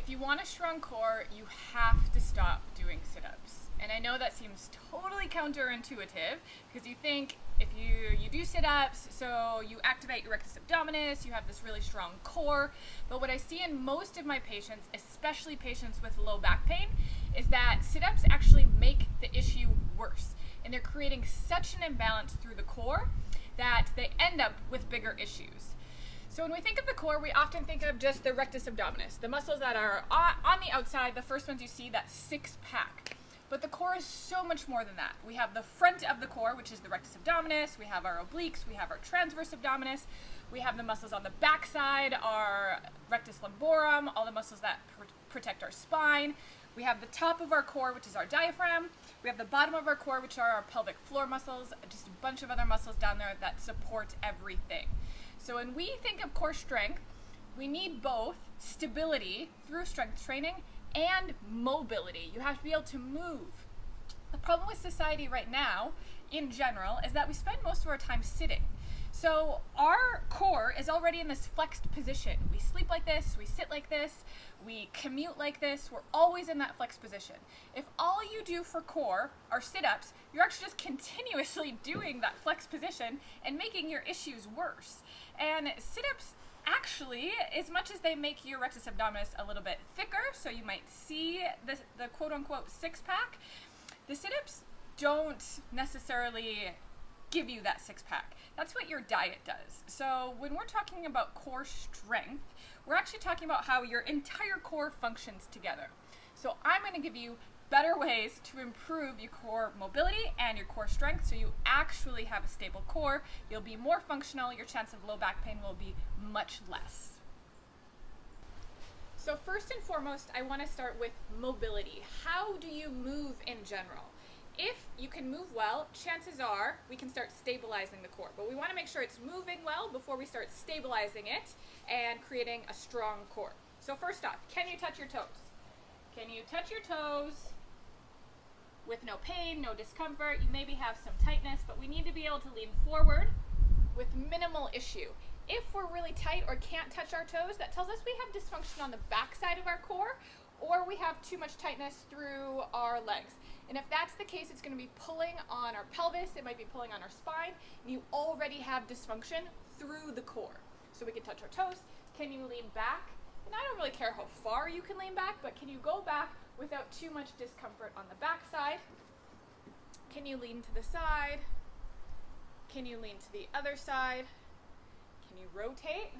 if you want a strong core, you have to stop doing sit-ups. And I know that seems totally counterintuitive because you think if you do sit-ups, so you activate your rectus abdominis, you have this really strong core. But what I see in most of my patients, especially patients with low back pain, is that sit-ups actually make the issue worse. And they're creating such an imbalance through the core that they end up with bigger issues. So when we think of the core, we often think of just the rectus abdominis, the muscles that are on the outside, the first ones you see, that six-pack. But the core is so much more than that. We have the front of the core, which is the rectus abdominis, we have our obliques, we have our transverse abdominis, we have the muscles on the backside, our rectus lumborum, all the muscles that protect our spine. We have the top of our core, which is our diaphragm. We have the bottom of our core, which are our pelvic floor muscles, just a bunch of other muscles down there that support everything. So when we think of core strength, we need both stability through strength training and mobility. You have to be able to move. The problem with society right now, in general, is that we spend most of our time sitting. So our core is already in this flexed position. We sleep like this, we sit like this, we commute like this, we're always in that flexed position. If all you do for core are sit-ups, you're actually just continuously doing that flexed position and making your issues worse. And sit-ups, actually, as much as they make your rectus abdominis a little bit thicker, so you might see the quote-unquote six-pack, the sit-ups don't necessarily give you that six-pack. That's what your diet does. So when we're talking about core strength, we're actually talking about how your entire core functions together. So I'm going to give you better ways to improve your core mobility and your core strength so you actually have a stable core. You'll be more functional. Your chance of low back pain will be much less. So first and foremost, I want to start with mobility. How do you move in general? If you can move well, chances are we can start stabilizing the core. But we want to make sure it's moving well before we start stabilizing it and creating a strong core. So first off, can you touch your toes? Can you touch your toes with no pain, no discomfort? You maybe have some tightness, but we need to be able to lean forward with minimal issue. If we're really tight or can't touch our toes, that tells us we have dysfunction on the back side of our core, or we have too much tightness through our legs. And if that's the case, it's going to be pulling on our pelvis, it might be pulling on our spine, and you already have dysfunction through the core. So we can touch our toes. Can you lean back? And I don't really care how far you can lean back, but can you go back without too much discomfort on the back side? Can you lean to the side? Can you lean to the other side? Can you rotate?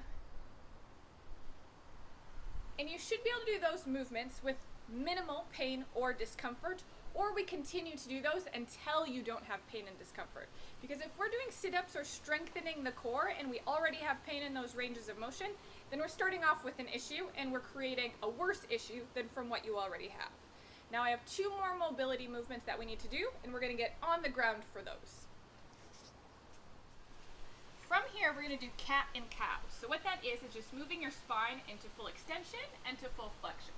And you should be able to do those movements with minimal pain or discomfort, or we continue to do those until you don't have pain and discomfort. Because if we're doing sit-ups or strengthening the core and we already have pain in those ranges of motion, then we're starting off with an issue and we're creating a worse issue than from what you already have. Now I have two more mobility movements that we need to do, and we're going to get on the ground for those. From here, we're going to do cat and cow. So what that is just moving your spine into full extension and to full flexion.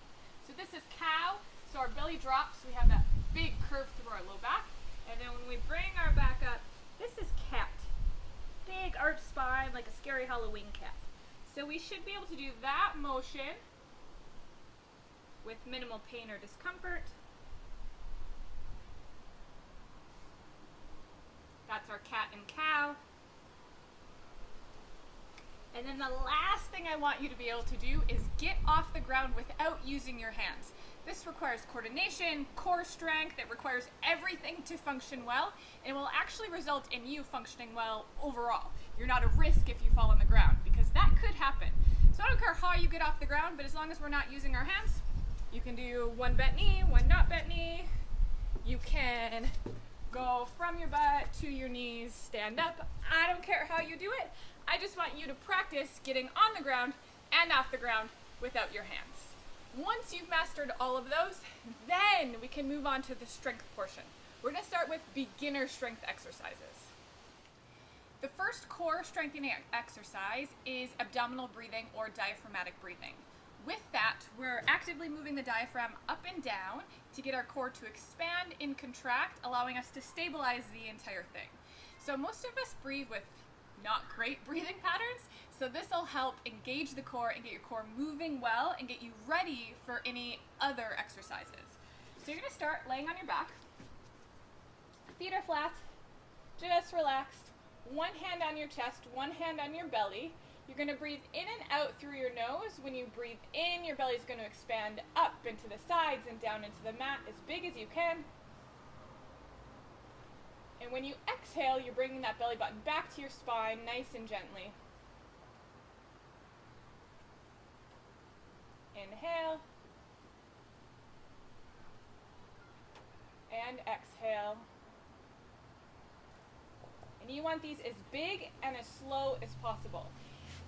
So this is cow, so our belly drops, we have that big curve through our low back, and then when we bring our back up, this is cat. Big arched spine, like a scary Halloween cat. So we should be able to do that motion with minimal pain or discomfort. That's our cat and cow. And then the last thing I want you to be able to do is get off the ground without using your hands. This requires coordination, core strength, it requires everything to function well, and it will actually result in you functioning well overall. You're not at risk if you fall on the ground, because that could happen. So I don't care how you get off the ground, but as long as we're not using our hands, you can do one bent knee, one not bent knee. You can go from your butt to your knees, stand up. I don't care how you do it. I just want you to practice getting on the ground and off the ground without your hands. Once you've mastered all of those, then we can move on to the strength portion. We're going to start with beginner strength exercises. The first core strengthening exercise is abdominal breathing or diaphragmatic breathing. With that, we're actively moving the diaphragm up and down to get our core to expand and contract, allowing us to stabilize the entire thing. So most of us breathe with not great breathing patterns. So this will help engage the core and get your core moving well and get you ready for any other exercises. So you're going to start laying on your back. Feet are flat, just relaxed. One hand on your chest, one hand on your belly. You're going to breathe in and out through your nose. When you breathe in, your belly is going to expand up into the sides and down into the mat as big as you can. And when you exhale, you're bringing that belly button back to your spine nice and gently. Inhale. And exhale. And you want these as big and as slow as possible.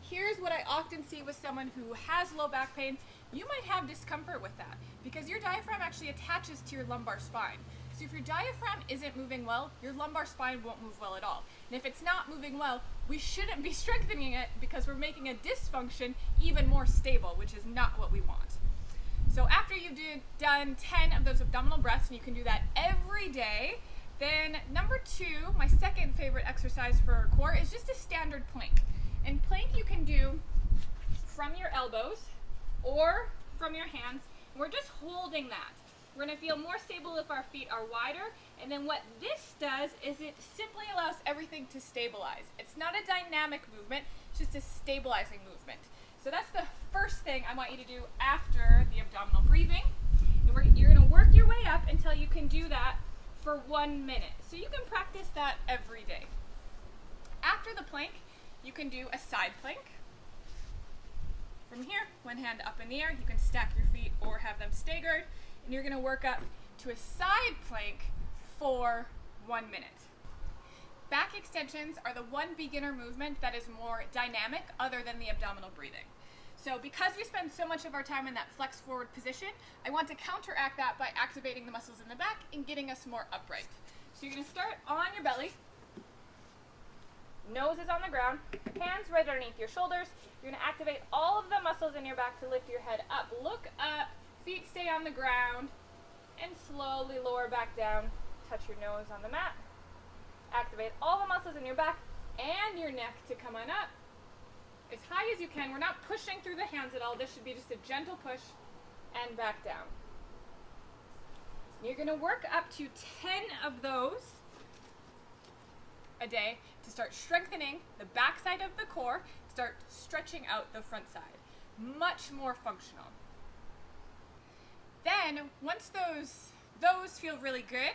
Here's what I often see with someone who has low back pain. You might have discomfort with that because your diaphragm actually attaches to your lumbar spine. So if your diaphragm isn't moving well, your lumbar spine won't move well at all. And if it's not moving well, we shouldn't be strengthening it because we're making a dysfunction even more stable, which is not what we want. So after you've done 10 of those abdominal breaths, and you can do that every day, then number 2, my second favorite exercise for our core, is just a standard plank. And plank you can do from your elbows or from your hands. We're just holding that. We're going to feel more stable if our feet are wider. And then what this does is it simply allows everything to stabilize. It's not a dynamic movement, it's just a stabilizing movement. So that's the first thing I want you to do after the abdominal breathing. And you're going to work your way up until you can do that for 1 minute. So you can practice that every day. After the plank, you can do a side plank. From here, one hand up in the air, you can stack your feet or have them staggered, and you're going to work up to a side plank for 1 minute. Back extensions are the one beginner movement that is more dynamic other than the abdominal breathing. So because we spend so much of our time in that flex forward position, I want to counteract that by activating the muscles in the back and getting us more upright. So you're going to start on your belly. Nose is on the ground, hands right underneath your shoulders. You're going to activate all of the muscles in your back to lift your head up. Look up, feet stay on the ground, and slowly lower back down. Touch your nose on the mat. Activate all the muscles in your back and your neck to come on up. As high as you can. We're not pushing through the hands at all. This should be just a gentle push and back down. You're going to work up to 10 of those a day to start strengthening the back side of the core, start stretching out the front side. Much more functional. Then, once those feel really good,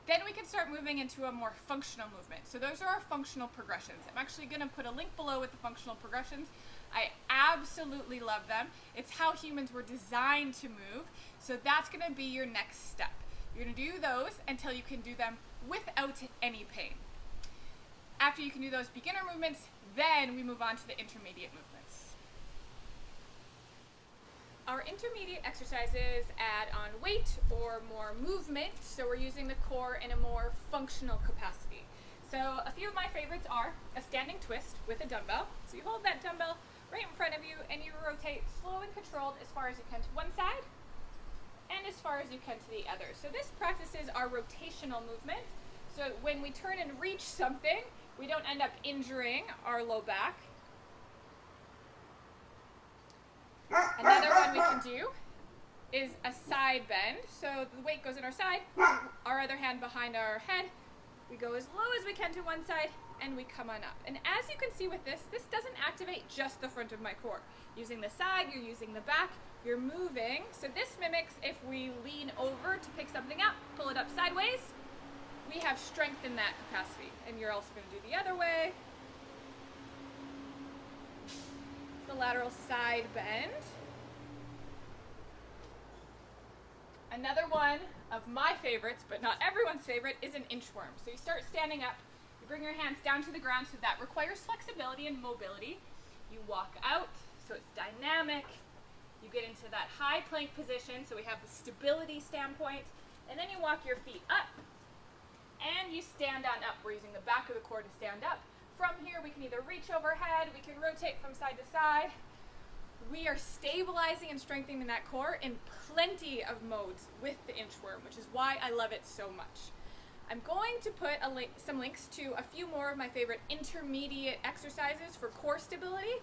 then we can start moving into a more functional movement. So those are our functional progressions. I'm actually going to put a link below with the functional progressions. I absolutely love them. It's how humans were designed to move. So that's going to be your next step. You're going to do those until you can do them without any pain. After you can do those beginner movements, then we move on to the intermediate movements. Our intermediate exercises add on weight or more movement, so we're using the core in a more functional capacity. So a few of my favorites are a standing twist with a dumbbell. So you hold that dumbbell right in front of you and you rotate slow and controlled as far as you can to one side and as far as you can to the other. So this practices our rotational movement. So when we turn and reach something, we don't end up injuring our low back. Another one we can do is a side bend. So the weight goes in our side, our other hand behind our head. We go as low as we can to one side and we come on up. And as you can see with this doesn't activate just the front of my core. Using the side, you're using the back, you're moving. So this mimics if we lean over to pick something up, pull it up sideways, we have strength in that capacity. And you're also going to do the other way. The lateral side bend. Another one of my favorites, but not everyone's favorite, is an inchworm. So you start standing up, you bring your hands down to the ground, so that requires flexibility and mobility. You walk out, so it's dynamic. You get into that high plank position, so we have the stability standpoint, and then you walk your feet up, and you stand on up. We're using the back of the core to stand up. From here, we can either reach overhead, we can rotate from side to side. We are stabilizing and strengthening that core in plenty of modes with the inchworm, which is why I love it so much. I'm going to put some links to a few more of my favorite intermediate exercises for core stability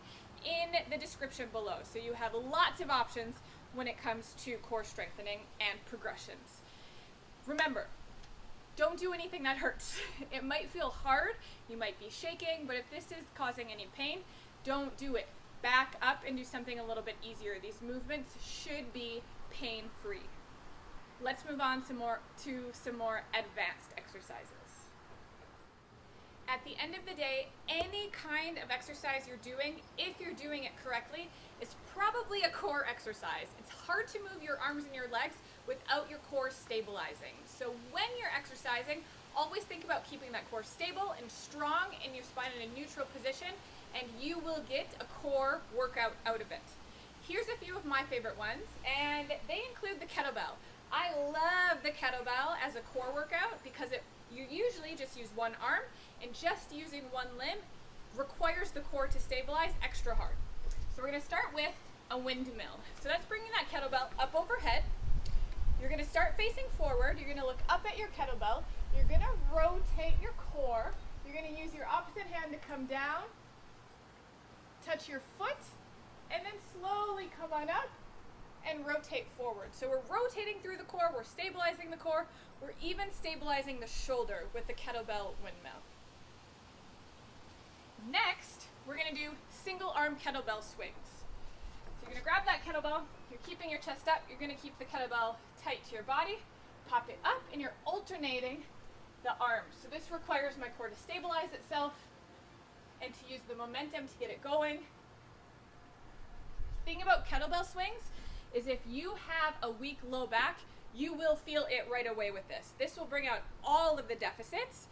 in the description below. So you have lots of options when it comes to core strengthening and progressions. Remember, don't do anything that hurts. It might feel hard, you might be shaking, but if this is causing any pain, don't do it. Back up and do something a little bit easier. These movements should be pain-free. Let's move on to some more advanced exercises. At the end of the day, any kind of exercise you're doing, if you're doing it correctly, is probably a core exercise. It's hard to move your arms and your legs without your core stabilizing. So when you're exercising, always think about keeping that core stable and strong and your spine in a neutral position, and you will get a core workout out of it. Here's a few of my favorite ones, and they include the kettlebell. I love the kettlebell as a core workout because you usually just use one arm, and just using one limb requires the core to stabilize extra hard. So we're going to start with a windmill. So that's bringing that kettlebell up overhead. You're going to start facing forward. You're going to look up at your kettlebell. You're going to rotate your core. You're going to use your opposite hand to come down, touch your foot, and then slowly come on up and rotate forward. So we're rotating through the core, we're stabilizing the core, we're even stabilizing the shoulder with the kettlebell windmill. Next, we're going to do single arm kettlebell swings. So you're going to grab that kettlebell, you're keeping your chest up, you're going to keep the kettlebell tight to your body, pop it up, and you're alternating the arms. So this requires my core to stabilize itself and to use the momentum to get it going. The thing about kettlebell swings is if you have a weak low back, you will feel it right away with this. This will bring out all of the deficits.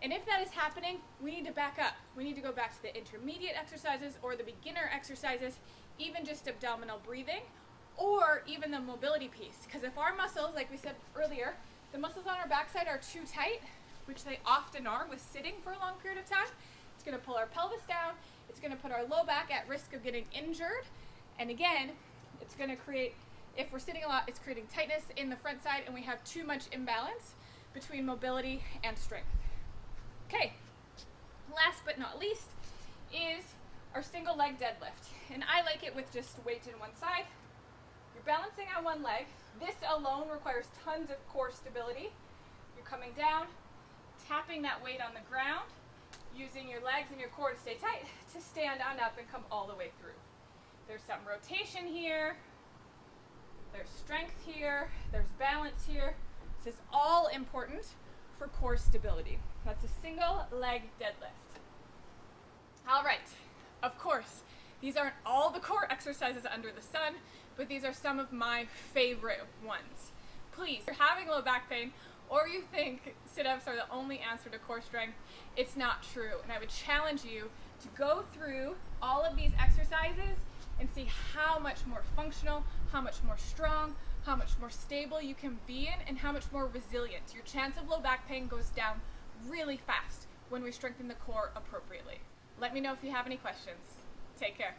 And if that is happening, we need to back up. We need to go back to the intermediate exercises or the beginner exercises, even just abdominal breathing, or even the mobility piece. Because if our muscles, like we said earlier, the muscles on our backside are too tight, which they often are with sitting for a long period of time, it's going to pull our pelvis down, it's going to put our low back at risk of getting injured, and again, it's going to create, if we're sitting a lot, it's creating tightness in the front side, and we have too much imbalance between mobility and strength. Okay, last but not least is our single leg deadlift. And I like it with just weight in one side. You're balancing on one leg. This alone requires tons of core stability. You're coming down, tapping that weight on the ground, using your legs and your core to stay tight to stand on up and come all the way through. There's some rotation here, there's strength here, there's balance here. This is all important for core stability. That's a single leg deadlift. All right, of course, these aren't all the core exercises under the sun, but these are some of my favorite ones. Please, if you're having low back pain or you think sit-ups are the only answer to core strength, it's not true. And I would challenge you to go through all of these exercises and see how much more functional, how much more strong, how much more stable you can be in, and how much more resilient. Your chance of low back pain goes down really fast when we strengthen the core appropriately. Let me know if you have any questions. Take care.